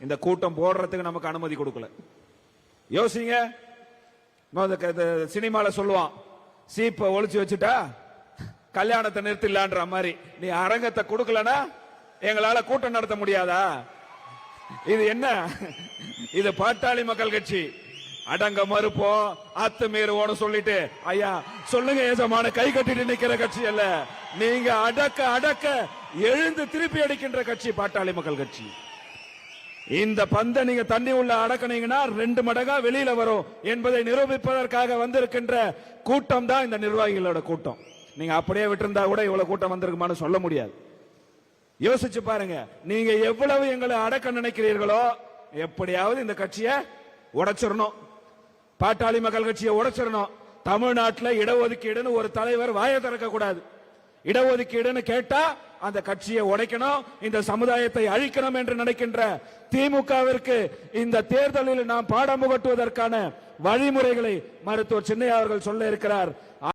இந்த கூட்டம் போடுறதுக்கு நமக்கு அனுமதி கொடுக்கல. யோசிங்க. சினிமால சொல்லுவான், சீப்பை ஒளிச்சு வச்சுட்டா கல்யாணத்தை நிறுத்திடலான்ற மாதிரி நீ அரங்கத்தை கொடுக்கலனா எங்களால கூட்டம் நடத்த முடியாதா? இது என்ன? இது பாட்டாளி மக்கள் கட்சி. அடங்க மறுப்போம், அத்துமீறுவோன்னு சொல்லிட்டு ஐயா சொல்லுங்க ஏசமான கை கட்டிட்டு நிக்கிற கட்சி அல்ல. நீங்க அடக்க அடக்க எழுந்து திருப்பி அடிக்கின்ற கட்சி பாட்டாளி மக்கள் கட்சி. இந்த பந்தை நீங்க தண்ணி உள்ள அடக்கினீங்கன்னா 2 மடங்கா வெளியில வரும் என்பதை நிரூபிப்பதற்காக வந்திருக்கின்ற கூட்டம் தான் இந்த நிர்வாகிகளோட கூட்டம். நீங்க அப்படியே விட்டிருந்தா கூட இவ்வளவு கூட்டம் வந்திருக்குமான்னு சொல்ல முடியாது. யோசிச்சு பாருங்க. நீங்க எவ்வளவு எங்களை அடக்க நினைக்கிறீர்களோ எப்படியாவது இந்த கட்சியை உடைச்சிடணும். பாட்டாளி மக்கள் கட்சியை உடைச்சிடணும். தமிழ்நாட்டில் இடஒதுக்கீடுன்னு ஒரு தலைவர் வாயை திறக்க கூடாது. இடஒதுக்கீடுன்னு கேட்டா அந்த கட்சியை உடைக்கணும், இந்த சமுதாயத்தை அழிக்கணும் என்று நினைக்கின்ற திமுகவிற்கு இந்த தேர்தலில் நாம் பாடம் புகட்டுவதற்கான வழிமுறைகளை மருத்துவர் சின்னையா அவர்கள் சொல்ல இருக்கிறார்.